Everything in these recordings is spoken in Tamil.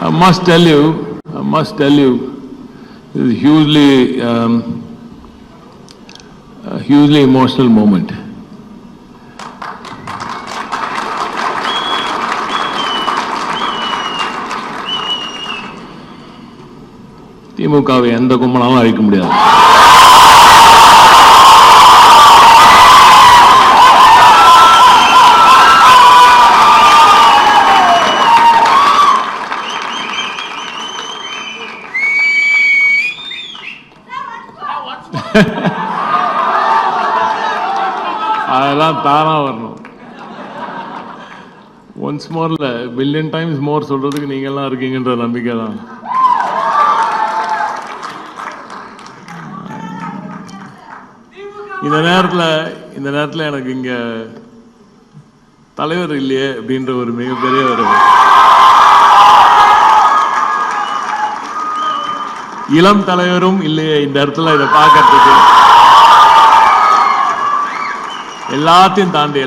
I must tell you, this is hugely emotional moment. திமுகவை எந்த கும்பனாலும் அழிக்க முடியாது. அதெல்லாம் தானா வரணும். ஒன்ஸ் மோர்ல பில்லியன் டைம்ஸ் மோர் சொல்றதுக்கு நீங்க எல்லாம் இருக்கீங்கன்ற நம்பிக்கை தான். இந்த நேரத்தில் எனக்கு இங்க தலைவர் இல்லையே அப்படின்ற ஒரு மிகப்பெரிய ஒரு இளம் தலைவரும் இல்லையே இந்த இடத்துல இதை பார்க்கறதுக்கு. எல்லாத்தையும் தாண்டி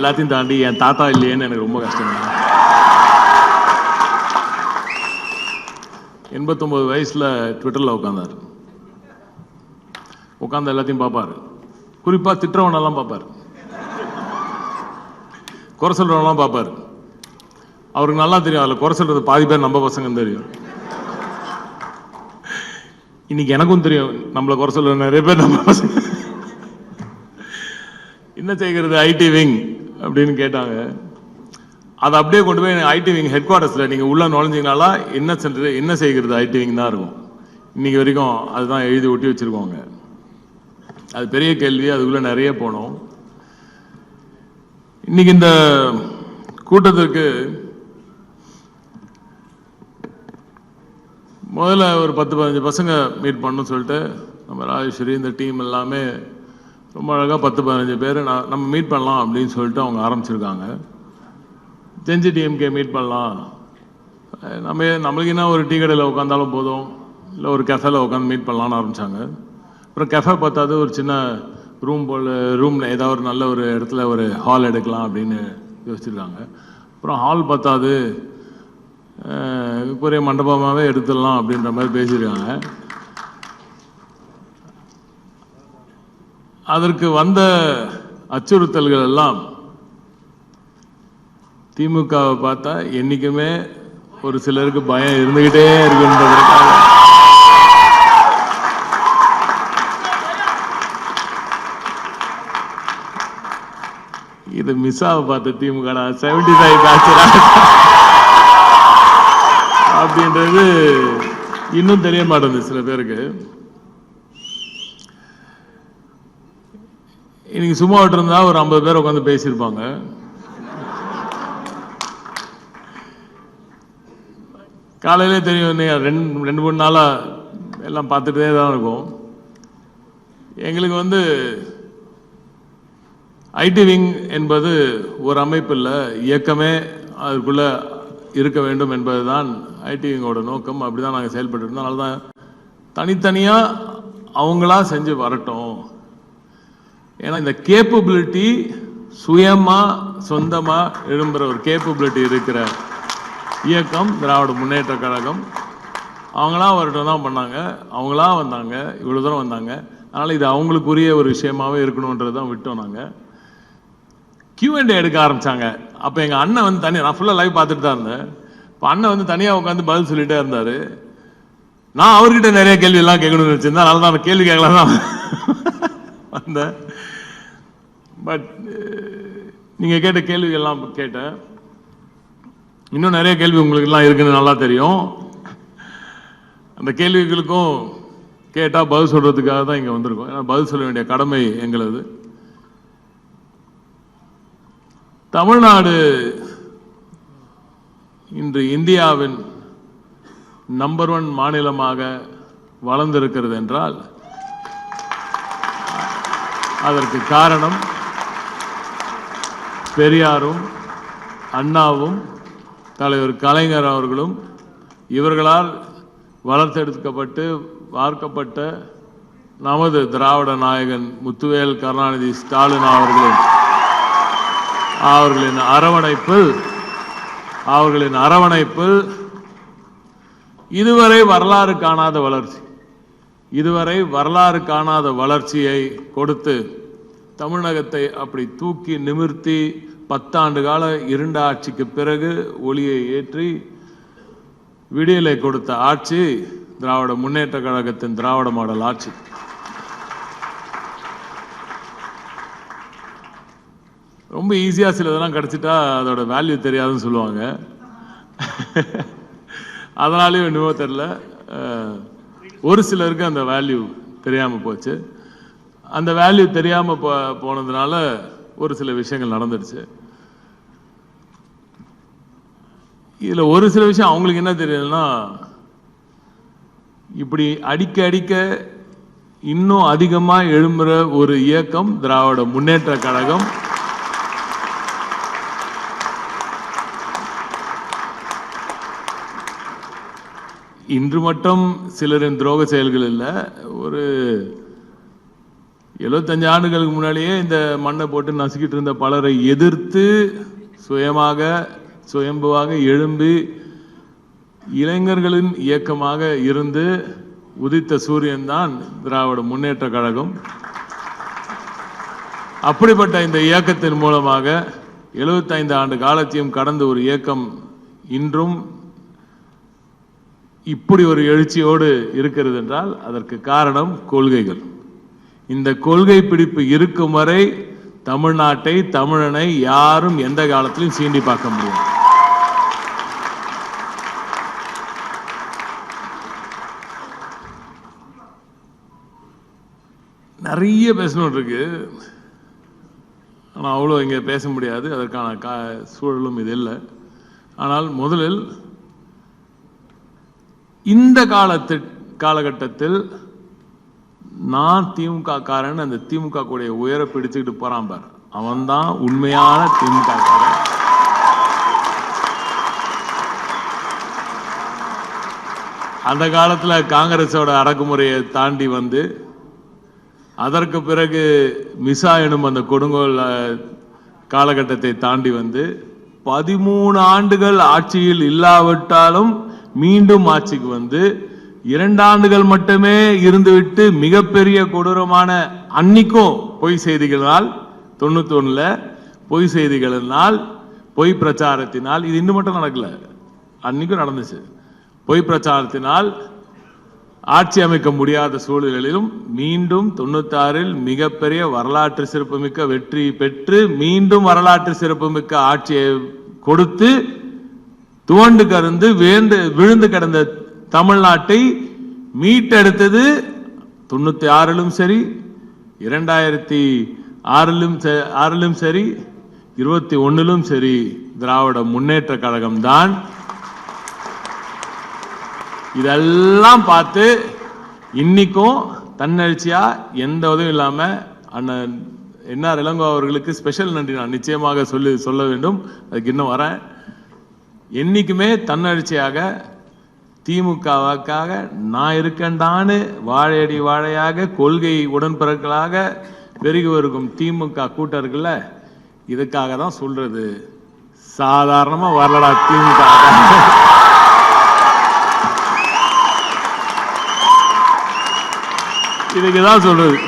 என் தாத்தா இல்லையேன்னு எனக்கு ரொம்ப கஷ்டம். 89 வயசுல ட்விட்டர்ல உட்காந்து எல்லாத்தையும் பார்ப்பாரு. குறிப்பா திட்டவனெல்லாம் பார்ப்பாரு, குறை சொல்றவனெல்லாம் பார்ப்பாரு. அவருக்கு நல்லா தெரியும் அதுல குறை சொல்றது பாதி பேர் நம்ம பசங்கன்னு தெரியும். இன்னைக்கு எனக்கும் தெரியும் நம்மளை குறை சொல்ற நிறைய பேர் நம்ம பசங்க. என்ன செய்கிறது ஐடி விங் அப்படின்னு கேட்டாங்க. அதை அப்படியே கொண்டு போய் ஐடி விங் ஹெட் குவார்டர்ஸ்ல நீங்க உள்ள நுழைஞ்சிங்கனால என்ன செய்கிறது ஐடி விங் தான் இருக்கும். இன்னைக்கு வரைக்கும் அதுதான் எழுதி ஒட்டி வச்சிருக்கோங்க. அது பெரிய கேள்வி, அதுக்குள்ள நிறைய போனோம். இன்னைக்கு இந்த கூட்டத்திற்கு முதல்ல ஒரு 10-15 பசங்க மீட் பண்ணணும்னு சொல்லிட்டு நம்ம ராஜேஸ்வரி இந்த டீம் எல்லாமே ரொம்ப அழகாக 10-15 பேர் நம்ம மீட் பண்ணலாம் அப்படின்னு சொல்லிட்டு அவங்க ஆரம்பிச்சிருக்காங்க. ஜென்ஜி டிஎம்கே மீட் பண்ணலாம், நம்மளுக்கு என்ன ஒரு டீ கடையில் உட்காந்தாலும் போதும், இல்லை ஒரு கெஃபேல உட்காந்து மீட் பண்ணலான்னு ஆரம்பித்தாங்க. அப்புறம் கெஃபே பார்த்தாது ஒரு சின்ன ரூமில் ஏதாவது ஒரு நல்ல ஒரு இடத்துல ஒரு ஹால் எடுக்கலாம் அப்படின்னு யோசிச்சிருக்காங்க. அப்புறம் ஹால் பார்த்தாது பெரிய மண்டபமாகவே எடுத்துடலாம் அப்படின்ற மாதிரி பேசியிருக்காங்க. அதற்கு வந்த அச்சுறுத்தல்கள் எல்லாம் திமுகவை பார்த்தா என்னைக்குமே ஒரு சிலருக்கு பயம் இருந்துகிட்டே இருக்குன்றதுக்காக இது மிஸ்ஸாவை பார்த்த திமுக 75 பேட்ச் அப்படின்றது இன்னும் தெரிய மாட்டேங்குது சில பேருக்கு. இன்னைக்கு சும்மா விட்டுருந்தா ஒரு 50 பேர் உட்காந்து பேசியிருப்பாங்க. காலையிலே தெரியும், 2-3 நாளா எல்லாம் பார்த்துட்டே தான் இருக்கும். எங்களுக்கு ஐடி விங் என்பது ஒரு அமைப்பு இல்லை, இயக்கமே அதுக்குள்ள இருக்க வேண்டும் என்பதுதான் ஐடி விங்கோட நோக்கம். அப்படிதான் நாங்கள் செயல்பட்டு இருந்தோம். அதனால தான் தனித்தனியா அவங்களா செஞ்சு வரட்டும். ஏன்னா இந்த கேப்பபிலிட்டி சுயமா சொந்தமா எழும்புற ஒரு கேப்பபிலிட்டி இருக்கிற இயக்கம் திராவிட முன்னேற்ற கழகம். அவங்களா வரட்டும் தான் பண்ணாங்க, அவங்களா வந்தாங்க, இவ்வளவு தூரம் வந்தாங்க. அதனால இது அவங்களுக்குரிய ஒரு விஷயமாவே இருக்கணும்ன்றது தான் விட்டோம். நாங்கள் Q&A எடுக்க ஆரம்பிச்சாங்க. அப்போ எங்கள் அண்ணன் தனியாக, நான் ஃபுல்லாக லைவ் பார்த்துட்டு தான் இருந்தேன். இப்போ அண்ணன் தனியாக உட்காந்து பதில் சொல்லிட்டே இருந்தார். நான் அவர்கிட்ட நிறைய கேள்வி எல்லாம் கேட்கணும்னு வச்சிருந்தேன். அதனால தான் கேள்வி கேட்கலாம் தான் வந்தேன். பட் நீங்கள் கேட்ட கேள்விகள்லாம் கேட்டேன். இன்னும் நிறைய கேள்வி உங்களுக்கு எல்லாம் இருக்குன்னு நல்லா தெரியும். அந்த கேள்விகளுக்கும் கேட்டால் பதில் சொல்றதுக்காக தான் இங்கே வந்திருக்கோம். ஏன்னா பதில் சொல்ல வேண்டிய கடமை எங்களது. தமிழ்நாடு இன்று இந்தியாவின் நம்பர் 1 மாநிலமாக வளர்ந்திருக்கிறது என்றால் அதற்கு காரணம் பெரியாரும் அண்ணாவும் தலைவர் கலைஞர் அவர்களும் இவர்களால் வளர்த்தெடுக்கப்பட்டு வார்க்கப்பட்ட நமது திராவிட நாயகன் முத்துவேல் கருணாநிதி ஸ்டாலின் அவர்களின் அரவணைப்பில் இதுவரை வரலாறு காணாத வளர்ச்சி, இதுவரை வரலாறு காணாத வளர்ச்சியை கொடுத்து தமிழகத்தை அப்படி தூக்கி நிமிர்த்தி 10 ஆண்டு கால இருண்ட ஆட்சிக்கு பிறகு ஒளியை ஏற்றி விடியலை கொடுத்த ஆட்சி திராவிட முன்னேற்ற கழகத்தின் திராவிட மாடல் ஆட்சி. ரொம்ப ஈஸியா சிலதெல்லாம் கிடைச்சிட்டா அதோட வேல்யூ தெரியாதுன்னு சொல்லுவாங்க. அதனாலேயும் என்னவோ தெரியல, ஒரு சிலருக்கு அந்த வேல்யூ தெரியாம போச்சு. அந்த வேல்யூ தெரியாம போனதுனால ஒரு சில விஷயங்கள் நடந்துடுச்சு. இதுல ஒரு சில விஷயம் அவங்களுக்கு என்ன தெரியுதுன்னா, இப்படி அடிக்க அடிக்க இன்னும் அதிகமா எழும்புற ஒரு இயக்கம் திராவிட முன்னேற்ற கழகம். இன்று மட்டும் சிலரின் துரோக செயல்கள் இல்லை, ஒரு 75 ஆண்டுகளுக்கு முன்னாடியே இந்த மண்ணை போட்டு நசுக்கிட்டு இருந்த பலரை எதிர்த்து சுயம்புவாக எழும்பி இளைஞர்களின் இயக்கமாக இருந்து உதித்த சூரியன் தான் திராவிட முன்னேற்ற கழகம். அப்படிப்பட்ட இந்த இயக்கத்தின் மூலமாக 75 ஆண்டு காலத்தையும் கடந்த ஒரு இயக்கம் இன்றும் இப்படி ஒரு எழுச்சியோடு இருக்கிறது என்றால் அதற்கு காரணம் கொள்கைகள். இந்த கொள்கை பிடிப்பு இருக்கும் வரை தமிழ்நாட்டை, தமிழனை யாரும் எந்த காலத்திலும் சீண்டி பார்க்க முடியும். நிறைய பேசணும் இருக்கு, ஆனால் அவ்வளோ இங்கே பேச முடியாது, அதற்கான சூழலும் இது இல்லை. ஆனால் முதலில் இந்த காலகட்டத்தில் நான் திமுக காரன், அந்த திமுக கூடிய உயர பிடிச்சுக்கிட்டு போறான் பார், அவன் தான் உண்மையான திமுக காரன். அந்த காலத்துல காங்கிரஸோட அடக்குமுறையை தாண்டி வந்து அதற்கு பிறகு மிசா எனும் அந்த கொடுங்கோல் காலகட்டத்தை தாண்டி வந்து 13 ஆண்டுகள் ஆட்சியில் இல்லாவிட்டாலும் மீண்டும் ஆட்சிக்கு வந்து 2 ஆண்டுகள் மட்டுமே இருந்துவிட்டு மிகப்பெரிய கொடூரமான அன்னைக்கும் பொய் செய்திகளால் 91 பொய் செய்திகளினால், பொய் பிரச்சாரத்தினால், இது இன்னும் மட்டும் நடக்கல, அன்னைக்கும் நடந்துச்சு, பொய் பிரச்சாரத்தினால் ஆட்சி அமைக்க முடியாத சூழலிலும் மீண்டும் 96 மிகப்பெரிய வரலாற்று சிறப்புமிக்க வெற்றி பெற்று மீண்டும் வரலாற்று சிறப்புமிக்க ஆட்சியை கொடுத்து துவண்டு கருந்து விழுந்து கிடந்த தமிழ்நாட்டை மீட்டெடுத்தது 96 சரி, 2006 சரி, 21 சரி, திராவிட முன்னேற்ற கழகம் தான். இதெல்லாம் பார்த்து இன்னைக்கும் தன்னெழுச்சியா எந்த உதவியும் இல்லாம அண்ணன் என்ஆர் இளங்கோ அவர்களுக்கு ஸ்பெஷல் நன்றி நான் நிச்சயமாக சொல்ல வேண்டும். அதுக்கு இன்னும் வரேன். என்னைக்குமே தன்னெழுச்சியாக திமுகவுக்காக நான் இருக்கேன்டான்னு வாழையடி வாழையாக கொள்கை உடன்பிறர்களாக பெருகி வருகும் திமுக கூட்டர்கள இதுக்காக தான் சொல்றது. சாதாரணமா வரலடா திமுக, இதுக்குதான் சொல்றது.